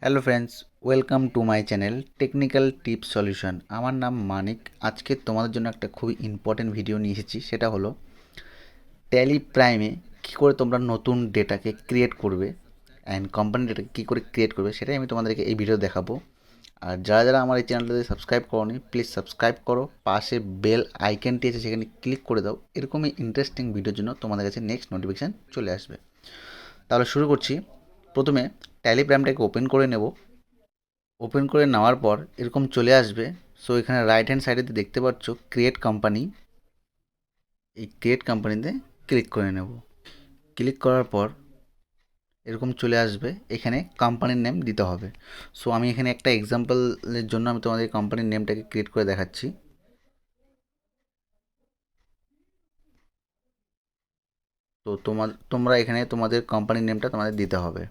Hello friends, welcome to my channel technical tips solution. আমার নাম মানিক। আজকে তোমাদের জন্য একটা খুবই ইম্পর্টেন্ট ভিডিও নিয়ে এসেছি। সেটা হলো ট্যালি প্রাইমে কী করে তোমরা নতুন ডেটাকে ক্রিয়েট করবে অ্যান্ড কোম্পানি ডেটাকে কী করে ক্রিয়েট করবে, সেটাই আমি তোমাদেরকে এই ভিডিও দেখাবো। আর যারা যারা আমার এই চ্যানেলটাতে সাবস্ক্রাইব করোনি, প্লিজ সাবস্ক্রাইব করো। পাশে বেল আইকনটি আছে, সেখানে ক্লিক করে দাও। এরকমই ইন্টারেস্টিং ভিডিওর জন্য তোমাদের কাছে নেক্সট নোটিফিকেশান চলে আসবে। তাহলে শুরু করছি। প্রথমে ট্যালি প্রাইমটাকে ওপেন করে নেব। ওপেন করে নেওয়ার পর এরকম চলে আসবে। সো এখানে রাইট হ্যান্ড সাইডে দেখতে পাচ্ছ ক্রিয়েট কোম্পানি। এই ক্রিয়েট কোম্পানিতে ক্লিক করে নেব। ক্লিক করার পর এরকম চলে আসবে। এখানে কোম্পানির নেম দিতে হবে। সো আমি এখানে একটা এক্সাম্পলের জন্য আমি তোমাদের কোম্পানির নেমটাকে ক্রিয়েট করে দেখাচ্ছি। তো তোমরা এখানে তোমাদের কোম্পানির নেমটা তোমাদের দিতে হবে।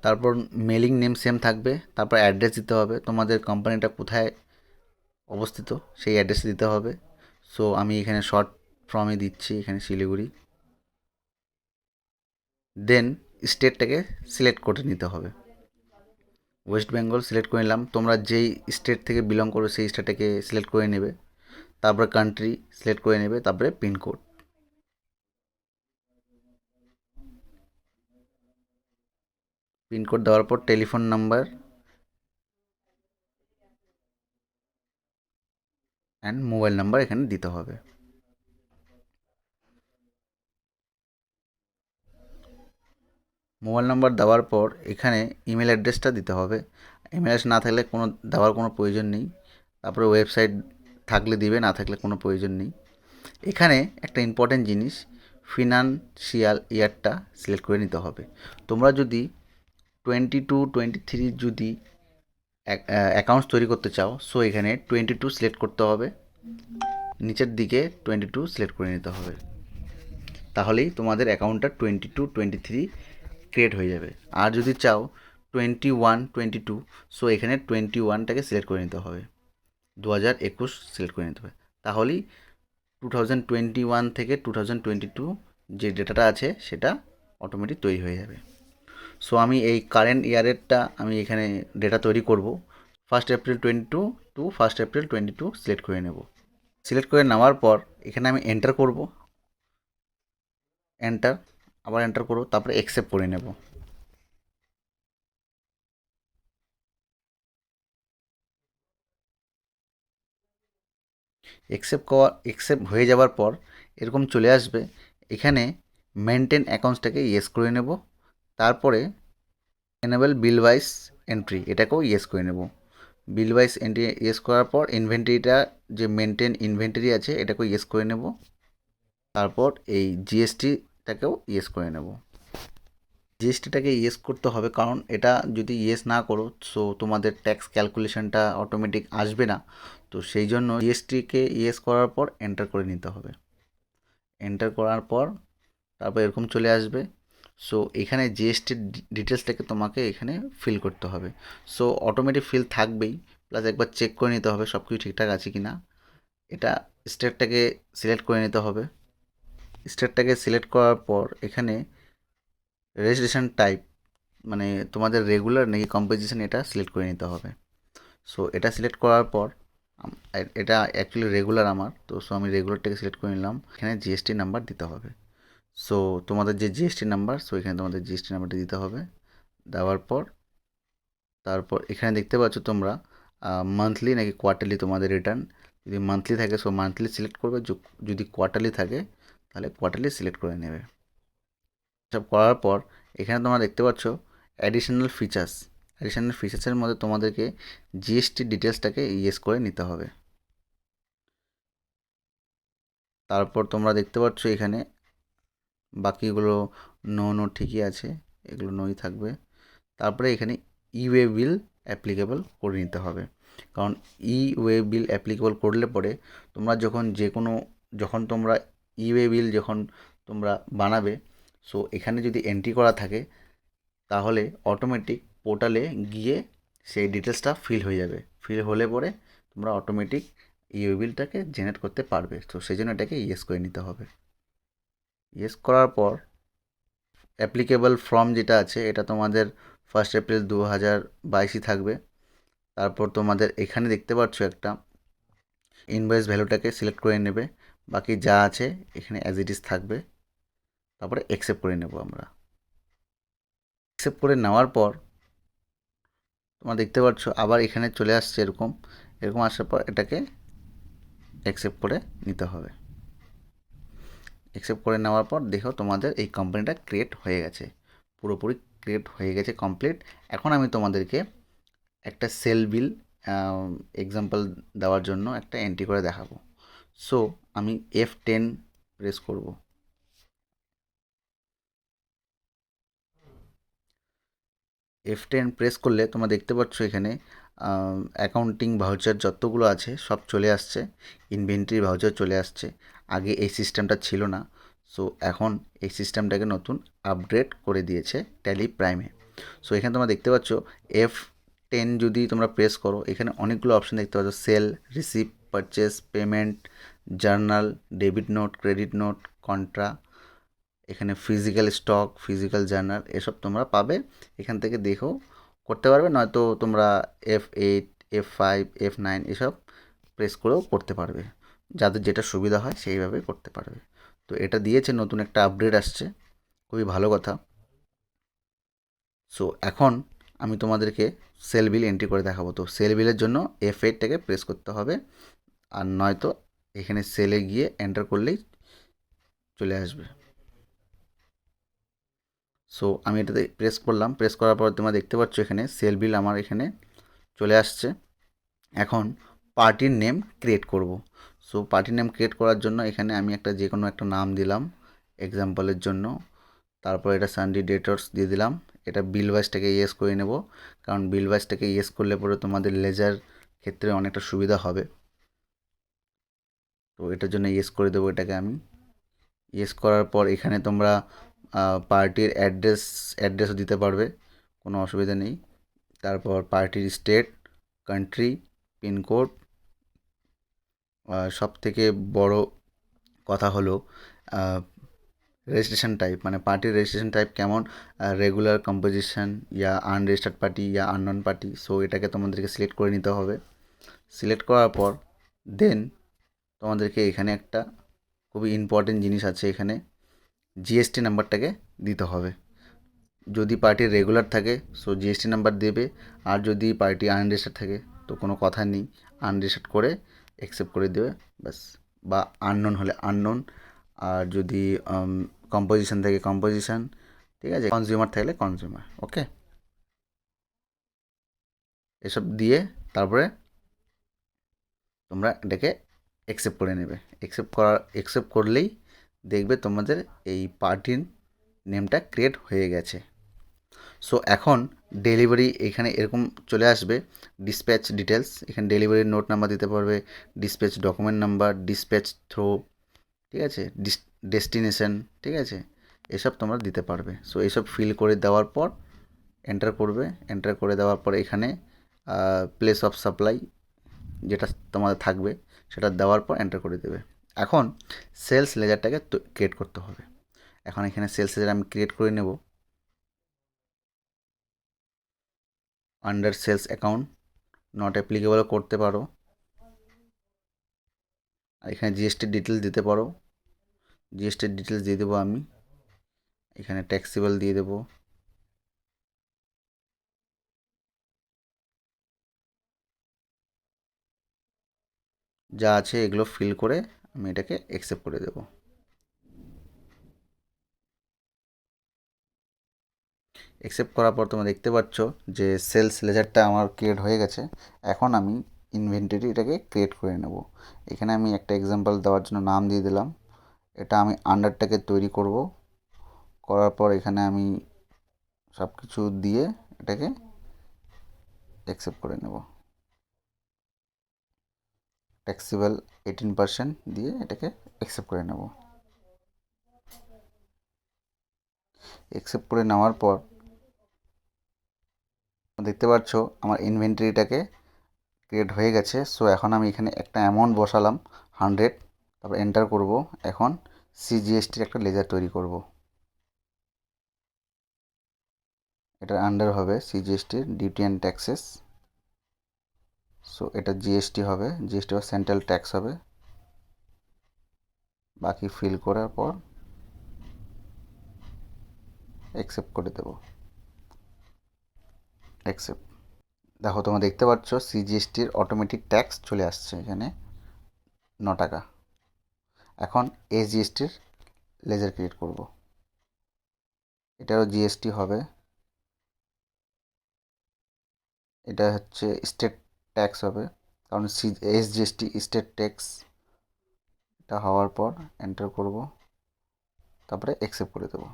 তারপর মেলিং নেম সেম থাকবে। তারপর অ্যাড্রেস দিতে হবে, তোমাদের কোম্পানিটা কোথায় অবস্থিত সেই অ্যাড্রেস দিতে হবে। সো আমি এখানে শর্ট ফর্মে দিচ্ছি, এখানে শিলিগুড়ি। দেন স্টেটটাকে সিলেক্ট করে নিতে হবে। ওয়েস্ট বেঙ্গল সিলেক্ট করে নিলাম। তোমরা যেই স্টেট থেকে বিলং করো সেই স্টেটটাকে সিলেক্ট করে নেবে। তারপরে কান্ট্রি সিলেক্ট করে নেবে। তারপরে পিনকোড। পিনকোড দেওয়ার পর telephone number and mobile number এখানে দিতে হবে। মোবাইল নাম্বার দেওয়ার পর এখানে ইমেল অ্যাড্রেসটা দিতে হবে। ইমেল অ্যাড্রেস না থাকলে কোনো দেওয়ার কোনো প্রয়োজন নেই। তারপরে ওয়েবসাইট থাকলে দিবে, না থাকলে কোনো প্রয়োজন নেই। এখানে একটা ইম্পর্টেন্ট জিনিস, ফিনান্সিয়াল ইয়ারটা সিলেক্ট করে নিতে হবে। তোমরা যদি 22-23 যদি অ্যাকাউন্টস তৈরি করতে চাও, সো এখানে 22 সিলেক্ট করতে হবে। নিচের দিকে 22 সিলেক্ট করে নিতে হবে। তাহলেই তোমাদের অ্যাকাউন্টটা 22-23 ক্রিয়েট হয়ে যাবে। আর যদি চাও 21-22, সো এখানে 21টাকে সিলেক্ট করে নিতে হবে। 2021 সিলেক্ট করে নিতে হবে। তাহলেই 2021 থেকে 2022 যে ডেটাটা আছে সেটা অটোমেটিক তৈরি হয়ে যাবে। সো আমি এই কারেন্ট ইয়ারেরটা আমি এখানে ডেটা তৈরি করব। 1 এপ্রিল 22 টু 1 এপ্রিল 22 সিলেক্ট করে নেব। সিলেক্ট করে নেওয়ার পর এখানে আমি এন্টার করব। এন্টার, আবার এন্টার করব, তারপরে অ্যাকসেপ্ট করে নেব। অ্যাকসেপ্ট হয়ে যাওয়ার পর এরকম চলে আসবে। এখানে মেনটেন অ্যাকাউন্টসটাকে ইয়েস করে নেব। তারপরে এনেবল বিল ওয়াইজ এন্ট্রি, এটাকেও ইয়েস করে নেব। বিল ওয়াইজ এন্ট্রি ইয়েস করার পর ইনভেন্টরিটা, যে মেনটেন ইনভেন্টরি আছে, এটাকেও ইয়েস করে নেব। তারপর এই জিএসটিটাকেও ইয়েস করে নেব। জিএসটিটাকে ইয়েস করতে হবে, কারণ এটা যদি ইয়েস না করো সো তোমাদের ট্যাক্স ক্যালকুলেশনটা অটোমেটিক আসবে না। তো সেই জন্য জিএসটিকে ইয়েস করার পর এন্টার করে নিতে হবে। এন্টার করার পর তারপর এরকম চলে আসবে। সো এখানে জিএসটির ডিটেলসটাকে তোমাকে এখানে ফিল করতে হবে। সো অটোমেটিক ফিল থাকবেই, প্লাস একবার চেক করে নিতে হবে সব কিছু ঠিকঠাক আছে কি না। এটা স্টেটটাকে সিলেক্ট করে নিতে হবে। স্টেটটাকে সিলেক্ট করার পর এখানে রেজিস্ট্রেশন টাইপ, মানে তোমাদের রেগুলার নাকি কম্পোজিশন, এটা সিলেক্ট করে নিতে হবে। সো এটা সিলেক্ট করার পর এটা অ্যাকচুয়ালি রেগুলার আমার, তো সো আমি রেগুলারটাকে সিলেক্ট করে নিলাম। এখানে জিএসটি নাম্বার দিতে হবে। সো তোমাদের যে জিএসটি নাম্বার, সো এখানে তোমাদের জিএসটি নাম্বারটা দিতে হবে। দেওয়ার পর তারপর এখানে দেখতে পাচ্ছ তোমরা মান্থলি নাকি কোয়ার্টারলি তোমাদের রিটার্ন। যদি মান্থলি থাকে সো মান্থলি সিলেক্ট করবে, যদি কোয়ার্টারলি থাকে তাহলে কোয়ার্টারলি সিলেক্ট করে নেবে। সব করার পর এখানে তোমরা দেখতে পাচ্ছ অ্যাডিশনাল ফিচার্স। অ্যাডিশনাল ফিচার্সের মধ্যে তোমাদেরকে জিএসটি ডিটেলসটাকে ইয়েস করে নিতে হবে। তারপর তোমরা দেখতে পাচ্ছ এখানে বাকিগুলো নো ঠিকই আছে, এগুলো নোই থাকবে। তারপরে এখানে ই ওয়ে বিল অ্যাপ্লিকেবল করে নিতে হবে, কারণ ই ওয়ে বিল অ্যাপ্লিকেবল করলে পরে তোমরা যখন তোমরা ই ওয়ে বিল যখন তোমরা বানাবে, সো এখানে যদি এন্ট্রি করা থাকে তাহলে অটোমেটিক পোর্টালে গিয়ে সেই ডিটেলসটা ফিল হয়ে যাবে। ফিল হলে পরে তোমরা অটোমেটিক ই ওয়ে বিলটাকে জেনারেট করতে পারবে। তো সেই জন্য এটাকে ইয়েস করে নিতে হবে। ইয়েস করার পর অ্যাপ্লিকেবল ফর্ম যেটা আছে এটা তোমাদের 1 এপ্রিল 2022 থাকবে। তারপর তোমাদের এখানে দেখতে পাচ্ছ একটা ইনভয়েস ভ্যালুটাকে সিলেক্ট করে নেবে, বাকি যা আছে এখানে অ্যাজ ইট ইজ থাকবে। তারপরে অ্যাকসেপ্ট করে নেব আমরা। অ্যাকসেপ্ট করে নেওয়ার পর তোমরা দেখতে পাচ্ছ আবার এখানে চলে আসছে এরকম এরকম আসার পর এটাকে অ্যাকসেপ্ট করে নিতে হবে। অ্যাকসেপ্ট করে নেওয়ার পর দেখো তোমাদের এই কোম্পানিটা ক্রিয়েট হয়ে গেছে, পুরোপুরি ক্রিয়েট হয়ে গেছে, কমপ্লিট। এখন আমি তোমাদেরকে একটা সেল বিল এক্সাম্পল দেওয়ার জন্য একটা এন্ট্রি করে দেখাবো। সো আমি F10 প্রেস করব। F10 প্রেস করলে তোমরা দেখতে পাচ্ছ এখানে অ্যাকাউন্টিং ভাউচার যতগুলো আছে সব চলে আসছে, ইনভেন্টরি ভাউচার চলে আসছে। আগে এই সিস্টেমটা ছিল না, সো এখন এই সিস্টেমটাকে নতুন আপগ্রেড করে দিয়েছে ট্যালি প্রাইমে। সো এখানে তোমরা দেখতে পাচ্ছ F10 যদি তোমরা প্রেস করো এখানে অনেকগুলো অপশন দেখতে পাচ্ছ, sale, receive, purchase, payment, journal, debit note, credit note, contra, এখানে ফিজিক্যাল স্টক, ফিজিক্যাল জার্নাল এসব তোমরা পাবে। এখান থেকে দেখেও করতে পারবে, নয়তো তোমরা F8, F5, F9 এসব প্রেস করেও করতে পারবে, যাদের যেটা সুবিধা হয় সেইভাবে করতে পারবে। তো এটা দিয়েছে, নতুন একটা আপডেট আসছে, খুবই ভালো কথা। সো এখন আমি তোমাদেরকে সেল বিল এন্ট্রি করে দেখাবো। তো সেল বিলের জন্য F8টাকে প্রেস করতে হবে, আর নয়তো এখানে সেলে গিয়ে এন্টার করলেই চলে আসবে। সো আমি এটাতে প্রেস করলাম, প্রেস করার পর তোমরা দেখতে পাচ্ছ এখানে সেল বিল আমার এখানে চলে আসছে। এখন পার্টির নেম ক্রিয়েট করব। সো পার্টির নেম ক্রিয়েট করার জন্য এখানে আমি একটা যে কোনো একটা নাম দিলাম এক্সাম্পলের জন্য। তারপর এটা সানডে ডেটর্স দিয়ে দিলাম। এটা বিল ওয়াইজটাকে ইয়েস করে নেব, কারণ বিল ওয়াইজটাকে ইয়েস করলে পরে তোমাদের লেজার ক্ষেত্রে অনেকটা সুবিধা হবে। তো এটার জন্য ইয়েস করে দেবো এটাকে আমি। ইয়েস করার পর এখানে তোমরা পার্টির অ্যাড্রেসও দিতে পারবে, কোনো অসুবিধা নেই। তারপর পার্টির স্টেট, কান্ট্রি, পিনকোড, সবথেকে বড় কথা হলো রেজিস্ট্রেশন টাইপ, মানে পার্টির রেজিস্ট্রেশন টাইপ কেমন, রেগুলার কম্পোজিশন ইয়া আনরেজিস্টার্ড পার্টি ইয়া আননোন পার্টি। সো এটাকে তোমাদেরকে সিলেক্ট করে নিতে হবে। সিলেক্ট করার পর দেন তোমাদেরকে এখানে একটা খুবই ইম্পর্টেন্ট জিনিস আছে, এখানে জিএসটি নাম্বারটাকে দিতে হবে। যদি পার্টি রেগুলার থাকে সো জিএসটি নাম্বার দেবে, আর যদি পার্টি আনরেজিস্টার্ড থাকে তো কোনো কথা নেই, আনরেজিস্টার্ড করে অ্যাকসেপ্ট করে দেবে ব্যাস। বা আননোন হলে আননোন, আর যদি কম্পোজিশন থাকে কম্পোজিশন, ঠিক আছে, কনজিউমার থাকলে কনজিউমার। ওকে, এসব দিয়ে তারপরে তোমরা এটাকে অ্যাকসেপ্ট করে নেবে। অ্যাকসেপ্ট করলেই দেখবে তোমাদের এই পার্টির নেমটা ক্রিয়েট হয়ে গেছে। সো এখন ডেলিভারি এখানে এরকম চলে আসবে, ডিসপ্যাচ ডিটেলস, এখানে ডেলিভারি নোট নাম্বার দিতে পারবে, dispatch document number, dispatch through, ঠিক আছে, ডেস্টিনেশন, ঠিক আছে, এসব তোমরা দিতে পারবে। সো এইসব ফিল করে দেওয়ার পর এন্টার করবে। এন্টার করে দেওয়ার পর এখানে প্লেস অফ সাপ্লাই যেটা তোমাদের থাকবে সেটা দেওয়ার পর এন্টার করে দেবে। এখন সেলস লেজারটাকে ক্রিয়েট করতে হবে। এখন এখানে সেলস লেজার আমি ক্রিয়েট করে নেব। Under sales account not applicable করতে পারো, আর এখানে জিএসটির ডিটেলস দিতে পারো। জিএসটির ডিটেলস দিয়ে দেবো আমি, এখানে ট্যাক্সেবল দিয়ে দেবো। যা আছে এগুলো ফিল করে আমি এটাকে অ্যাকসেপ্ট করে দেবো। অ্যাকসেপ্ট করার পর তোমরা দেখতে পাচ্ছ যে সেলস লেজারটা আমার ক্রিয়েট হয়ে গেছে। এখন আমি ইনভেন্টরি এটাকে ক্রিয়েট করে নেব। এখানে আমি একটা এক্সাম্পল দেওয়ার জন্য নাম দিয়ে দিলাম। এটা আমি আন্ডারটাকে তৈরি করব, করার পর এখানে আমি সব কিছু দিয়ে এটাকে অ্যাকসেপ্ট করে নেব। ট্যাক্সেবল 18% দিয়ে এটাকে অ্যাকসেপ্ট করে নেব। অ্যাকসেপ্ট করে নেওয়ার পর দেখতে পাচ্ছ আমার ইনভেন্টরিটাকে ক্রিয়েট হয়ে গেছে। সো এখন আমি এখানে একটা অ্যামাউন্ট বসালাম 100, তারপর এন্টার করব। এখন সিজিএসটির একটা লেজার তৈরি করব। এটার আন্ডার হবে সিজিএসটির ডিউটি অ্যান্ড ট্যাক্সেস। সো এটা জিএসটি হবে, জিএসটি বা সেন্ট্রাল ট্যাক্স হবে। বাকি ফিল করার পর অ্যাকসেপ্ট করে দেব। অ্যাকসেপ্ট। দেখো তোমরা দেখতে পাচ্ছ সিজিএসটির অটোমেটিক ট্যাক্স চলে আসছে এখানে 9 টাকা। এখন এসজিএসটির লেজার ক্রিয়েট করব। এটারও জিএসটি হবে। এটা হচ্ছে স্টেট ট্যাক্স হবে, কারণ এসজিএসটি স্টেট ট্যাক্স। এটা হওয়ার পর এন্টার করব, তারপরে অ্যাকসেপ্ট করে দেবো।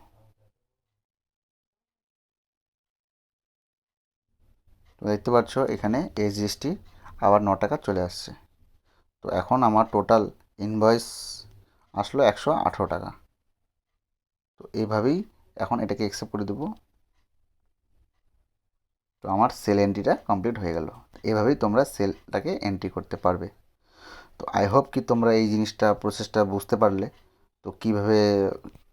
তো দেখতে পাচ্ছ এখানে এসজিএসটি আবার 9 টাকা চলে আসছে। তো এখন আমার টোটাল ইনভয়েস আসলো 118 টাকা। তো এইভাবেই এখন এটাকে অ্যাকসেপ্ট করে দেবো। তো আমার সেল এন্ট্রিটা কমপ্লিট হয়ে গেল। এভাবেই তোমরা সেলটাকে এন্ট্রি করতে পারবে। তো আই হোপ কি তোমরা এই জিনিসটা প্রসেসটা বুঝতে পারলে। তো কীভাবে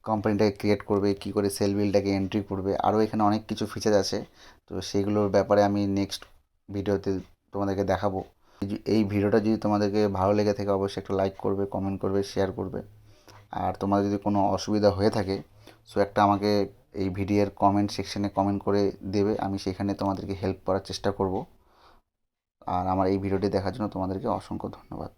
কোম্পানিটাকে ক্রিয়েট করবে, কী করে সেল বিলটাকে এন্ট্রি করবে, আরও এখানে অনেক কিছু ফিচার আছে। তো সেগুলোর ব্যাপারে আমি নেক্সট ভিডিওতে তোমাদেরকে দেখাবো। এই ভিডিওটা যদি তোমাদেরকে ভালো লেগে থাকে অবশ্যই একটা লাইক করবে, কমেন্ট করবে, শেয়ার করবে। আর তোমাদের যদি কোনো অসুবিধা হয়ে থাকে সো একটা আমাকে এই ভিডিওর কমেন্ট সেকশনে কমেন্ট করে দেবে, আমি সেখানে তোমাদেরকে হেল্প করার চেষ্টা করব। আর আমার এই ভিডিওটি দেখার জন্য তোমাদেরকে অসংখ্য ধন্যবাদ।